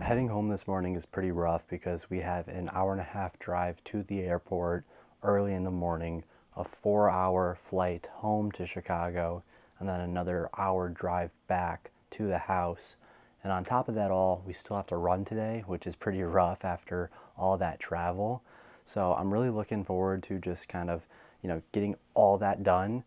heading home this morning is pretty rough because we have an hour and a half drive to the airport early in the morning, a 4 hour flight home to Chicago, and then another hour drive back to the house. And on top of that all, we still have to run today, which is pretty rough after all that travel. So I'm really looking forward to just kind of, getting all that done,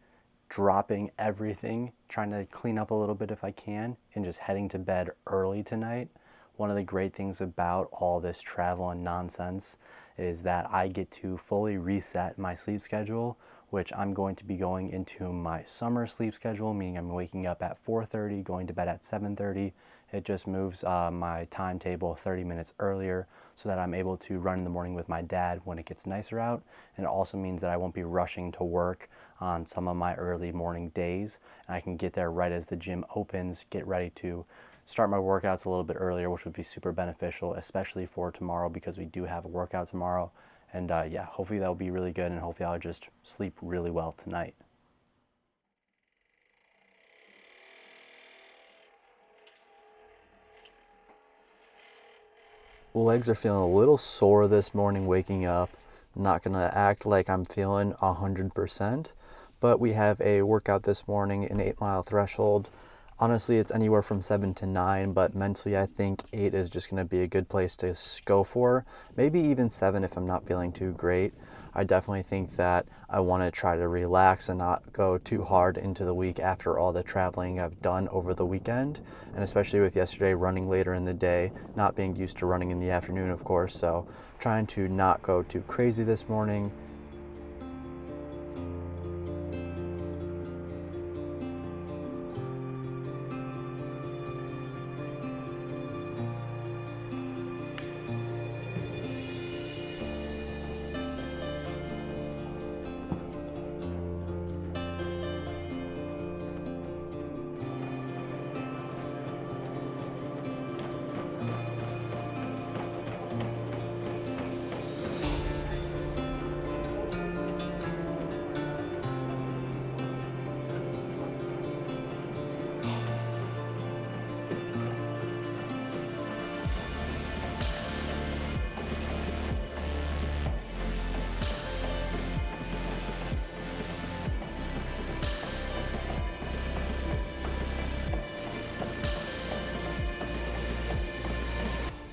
dropping everything, trying to clean up a little bit if I can, and just heading to bed early tonight. One of the great things about all this travel and nonsense is that I get to fully reset my sleep schedule, which I'm going to be going into my summer sleep schedule, meaning I'm waking up at 4:30, going to bed at 7:30. It just moves my timetable 30 minutes earlier so that I'm able to run in the morning with my dad when it gets nicer out. And it also means that I won't be rushing to work on some of my early morning days. And I can get there right as the gym opens, get ready to start my workouts a little bit earlier, which would be super beneficial, especially for tomorrow because we do have a workout tomorrow. And yeah, hopefully that'll be really good, and hopefully I'll just sleep really well tonight. Legs are feeling a little sore this morning waking up. I'm not gonna act like I'm feeling 100%, but we have a workout this morning, an 8 mile threshold. Honestly, it's anywhere from 7 to 9, but mentally I think 8 is just gonna be a good place to go for. Maybe even 7 if I'm not feeling too great. I definitely think that I want to try to relax and not go too hard into the week after all the traveling I've done over the weekend, and especially with yesterday running later in the day, not being used to running in the afternoon, of course, so trying to not go too crazy this morning.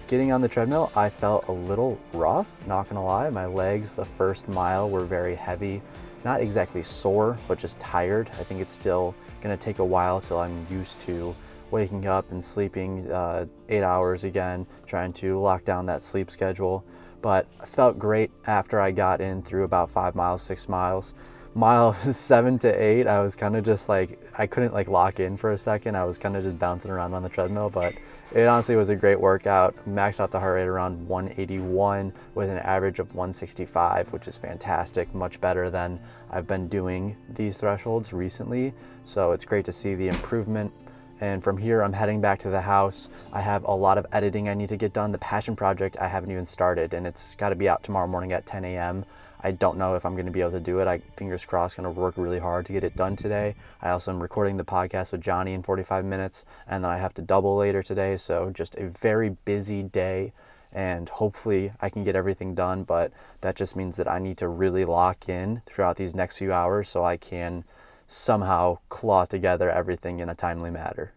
Getting on the treadmill, I felt a little rough, not gonna lie. My legs, the first mile, were very heavy. Not exactly sore, but just tired. I think it's still gonna take a while till I'm used to waking up and sleeping 8 hours again, trying to lock down that sleep schedule. But I felt great after I got in through about 5 miles, 6 miles. Mile 7 to 8, I was kind of just like, I couldn't like lock in for a second. I was kind of just bouncing around on the treadmill, but it honestly was a great workout. Maxed out the heart rate around 181 with an average of 165, which is fantastic, much better than I've been doing these thresholds recently. So it's great to see the improvement. And from here, I'm heading back to the house. I have a lot of editing I need to get done. The passion project I haven't even started, and it's got to be out tomorrow morning at 10 a.m. I don't know if I'm going to be able to do it. Fingers crossed, going to work really hard to get it done today. I also am recording the podcast with Johnny in 45 minutes, and then I have to double later today. So just a very busy day, and hopefully I can get everything done. But that just means that I need to really lock in throughout these next few hours so I can somehow claw together everything in a timely manner.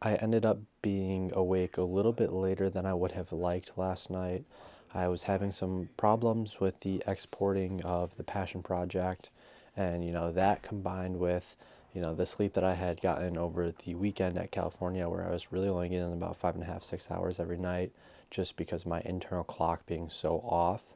I ended up being awake a little bit later than I would have liked last night. I was having some problems with the exporting of the passion project, and that combined with the sleep that I had gotten over the weekend at California, where I was really only getting about 5.5, 6 hours every night, just because my internal clock being so off.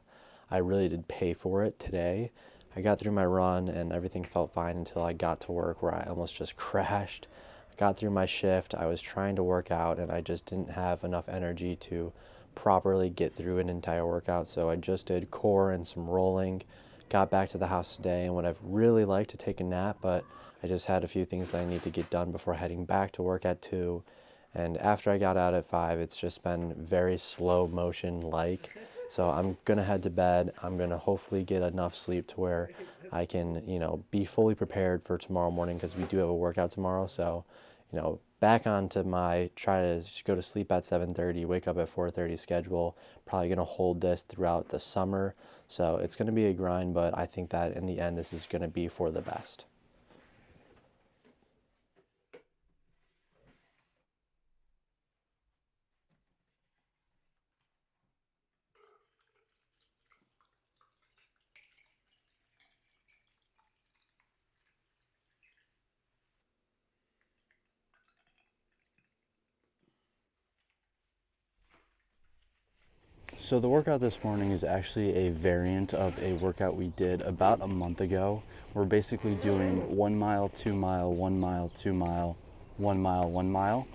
I really did pay for it today. I got through my run and everything felt fine until I got to work, where I almost just crashed. I got through my shift, I was trying to work out, and I just didn't have enough energy to properly get through an entire workout. So I just did core and some rolling, got back to the house today, and would have really liked to take a nap, but I just had a few things that I need to get done before heading back to work at 2. And after I got out at 5, it's just been very slow motion like. So I'm gonna head to bed. I'm gonna hopefully get enough sleep to where I can, be fully prepared for tomorrow morning, because we do have a workout tomorrow. So, back onto my try to just go to sleep at 7:30, wake up at 4:30 schedule. Probably gonna hold this throughout the summer. So it's gonna be a grind, but I think that in the end, this is gonna be for the best. So the workout this morning is actually a variant of a workout we did about a month ago. We're basically doing 1 mile, 2 mile, 1 mile, 2 mile, 1 mile, 1 mile.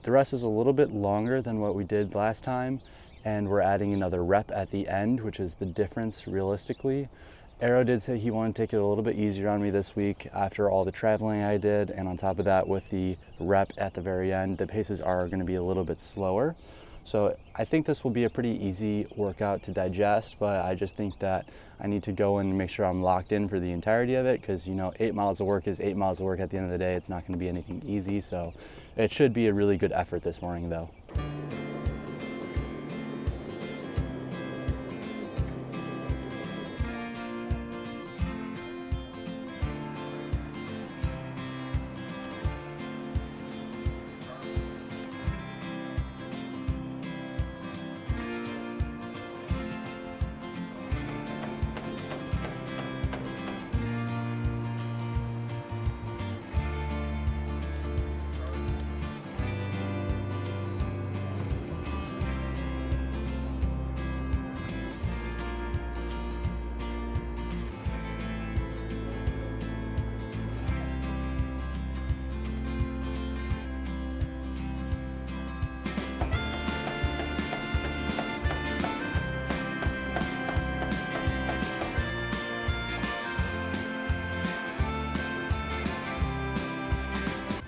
The rest is a little bit longer than what we did last time, and we're adding another rep at the end, which is the difference realistically. Arrow did say he wanted to take it a little bit easier on me this week after all the traveling I did, and on top of that, with the rep at the very end, the paces are going to be a little bit slower. So I think this will be a pretty easy workout to digest, but I just think that I need to go in and make sure I'm locked in for the entirety of it, because 8 miles of work is 8 miles of work at the end of the day. It's not going to be anything easy, so it should be a really good effort this morning though.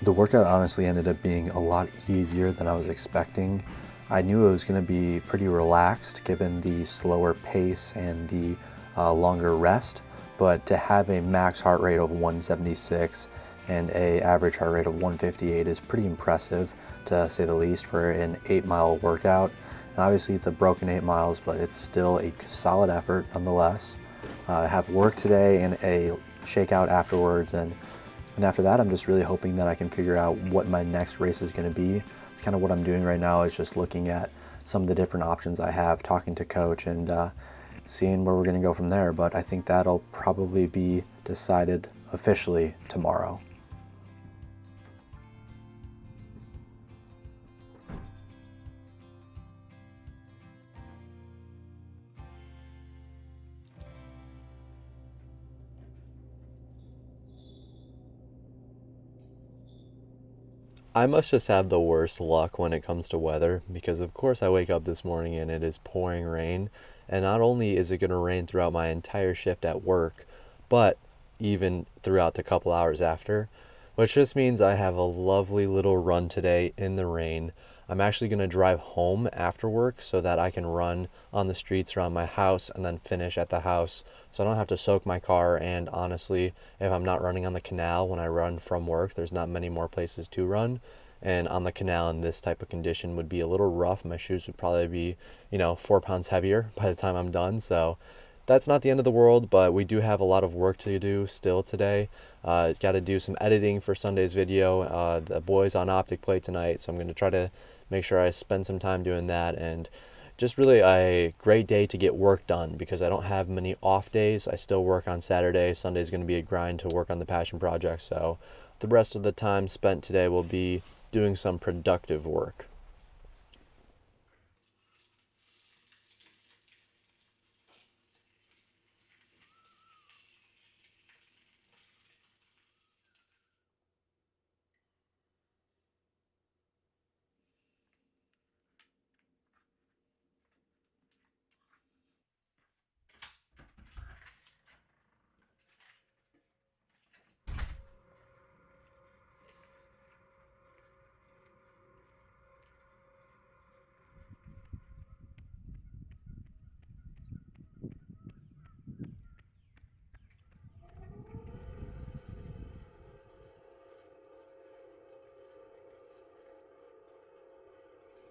The workout honestly ended up being a lot easier than I was expecting. I knew it was going to be pretty relaxed given the slower pace and the longer rest, but to have a max heart rate of 176 and a average heart rate of 158 is pretty impressive, to say the least, for an 8-mile workout. And obviously it's a broken 8 miles, but it's still a solid effort nonetheless. I have work today and a shakeout afterwards, and after that, I'm just really hoping that I can figure out what my next race is going to be. It's kind of what I'm doing right now, is just looking at some of the different options I have, talking to coach, and seeing where we're going to go from there. But I think that'll probably be decided officially tomorrow. I must just have the worst luck when it comes to weather, because of course I wake up this morning and it is pouring rain, and not only is it going to rain throughout my entire shift at work, but even throughout the couple hours after, which just means I have a lovely little run today in the rain. I'm actually going to drive home after work so that I can run on the streets around my house and then finish at the house, so I don't have to soak my car. And honestly, if I'm not running on the canal when I run from work, there's not many more places to run. And on the canal in this type of condition would be a little rough. My shoes would probably be, 4 pounds heavier by the time I'm done. So that's not the end of the world, but we do have a lot of work to do still today. Got to do some editing for Sunday's video. The boys on Optic play tonight, so I'm going to try to make sure I spend some time doing that. And just really a great day to get work done, because I don't have many off days. I still work on Saturday. Sunday's going to be a grind to work on the passion project. So the rest of the time spent today will be doing some productive work.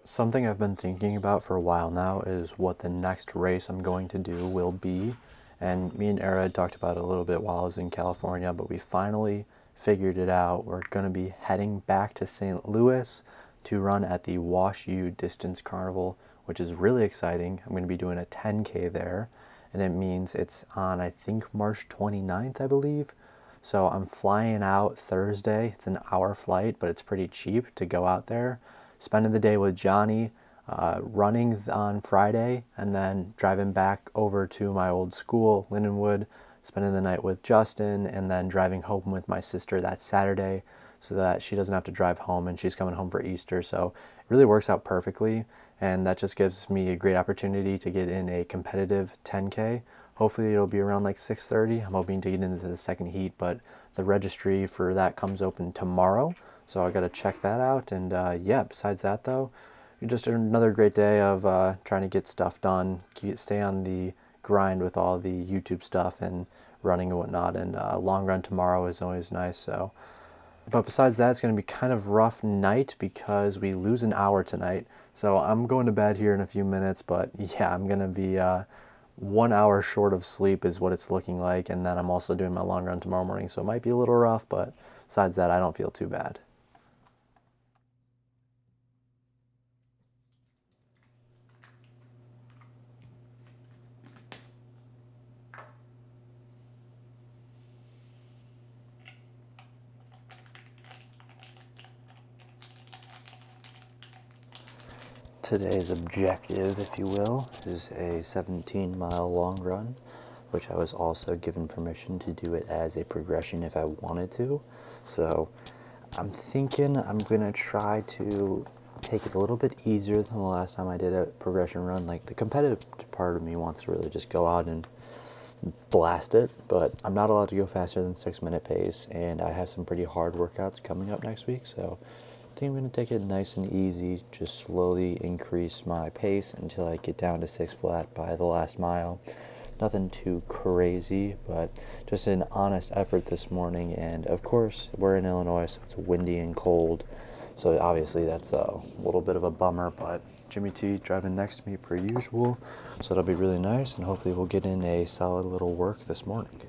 Something I've been thinking about for a while now is what the next race I'm going to do will be. And me and Era had talked about it a little bit while I was in California, but we finally figured it out. We're going to be heading back to St. Louis to run at the Wash U Distance Carnival, which is really exciting. I'm going to be doing a 10K there, and it means it's on, I think, March 29th, I believe. So I'm flying out Thursday. It's an hour flight, but it's pretty cheap to go out there. Spending the day with Johnny, running on Friday, and then driving back over to my old school, Lindenwood, spending the night with Justin, and then driving home with my sister that Saturday so that she doesn't have to drive home and she's coming home for Easter. So it really works out perfectly, and that just gives me a great opportunity to get in a competitive 10K. Hopefully it'll be around like 6:30. I'm hoping to get into the second heat, but the registry for that comes open tomorrow, so I got to check that out. And yeah, besides that though, just another great day of trying to get stuff done, stay on the grind with all the YouTube stuff and running and whatnot. And long run tomorrow is always nice. So, but besides that, it's going to be kind of rough night because we lose an hour tonight. So I'm going to bed here in a few minutes, but yeah, I'm going to be 1 hour short of sleep is what it's looking like. And then I'm also doing my long run tomorrow morning, so it might be a little rough, but besides that, I don't feel too bad. Today's objective, if you will, is a 17-mile long run, which I was also given permission to do it as a progression if I wanted to. So I'm thinking I'm gonna try to take it a little bit easier than the last time I did a progression run. Like, the competitive part of me wants to really just go out and blast it, but I'm not allowed to go faster than 6-minute pace, and I have some pretty hard workouts coming up next week, so I think I'm going to take it nice and easy, just slowly increase my pace until I get down to 6 flat by the last mile. Nothing too crazy, but just an honest effort this morning. And of course, we're in Illinois, so it's windy and cold, so obviously that's a little bit of a bummer, but Jimmy T driving next to me per usual, so it'll be really nice, and hopefully we'll get in a solid little work this morning.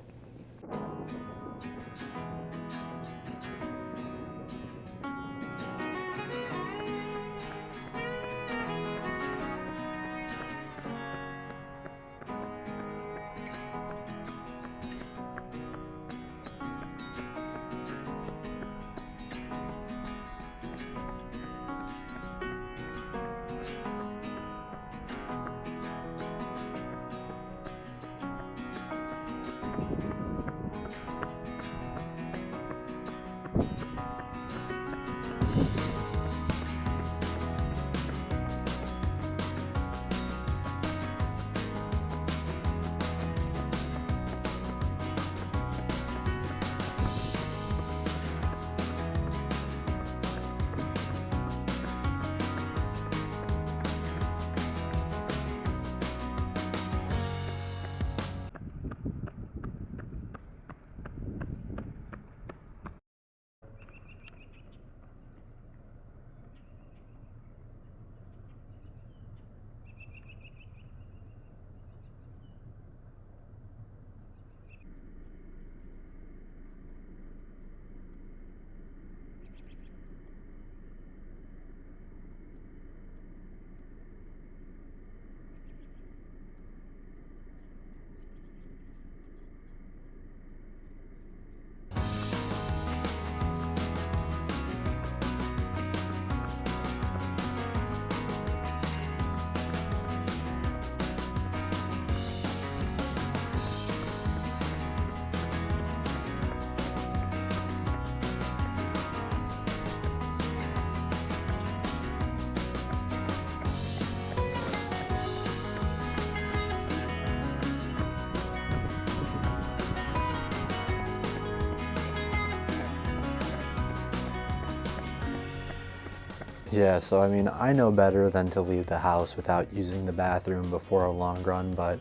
Yeah, so I mean, I know better than to leave the house without using the bathroom before a long run, but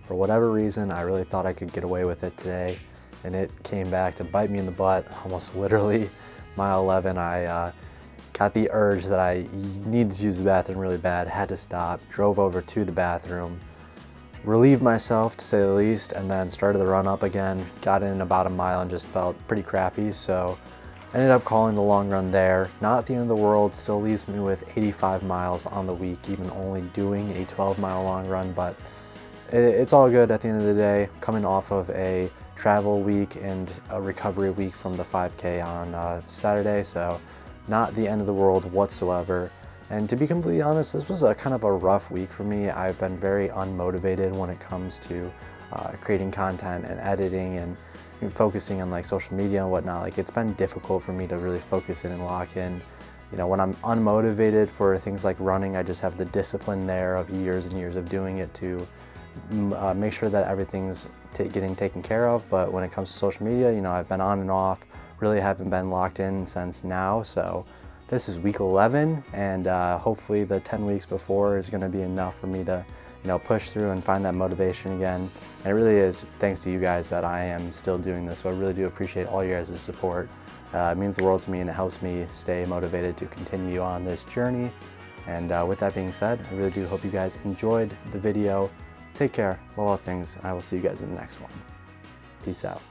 for whatever reason, I really thought I could get away with it today, and it came back to bite me in the butt, almost literally. Mile 11, I got the urge that I needed to use the bathroom really bad, had to stop, drove over to the bathroom, relieved myself to say the least, and then started the run up again, got in about a mile and just felt pretty crappy, so ended up calling the long run there. Not the end of the world, still leaves me with 85 miles on the week, even only doing a 12-mile long run, but it's all good at the end of the day. Coming off of a travel week and a recovery week from the 5K on Saturday, so not the end of the world whatsoever. And to be completely honest, this was a kind of a rough week for me. I've been very unmotivated when it comes to creating content and editing and focusing on like social media and whatnot. Like, it's been difficult for me to really focus in and lock in. You know, when I'm unmotivated for things like running, I just have the discipline there of years and years of doing it to make sure that everything's getting taken care of. But when it comes to social media, you know, I've been on and off, really haven't been locked in since now. So this is week 11, and hopefully the 10 weeks before is going to be enough for me to, you know, push through and find that motivation again. And it really is thanks to you guys that I am still doing this. So I really do appreciate all you guys' support. It means the world to me, and it helps me stay motivated to continue on this journey. And with that being said, I really do hope you guys enjoyed the video. Take care, love all things. I will see you guys in the next one. Peace out.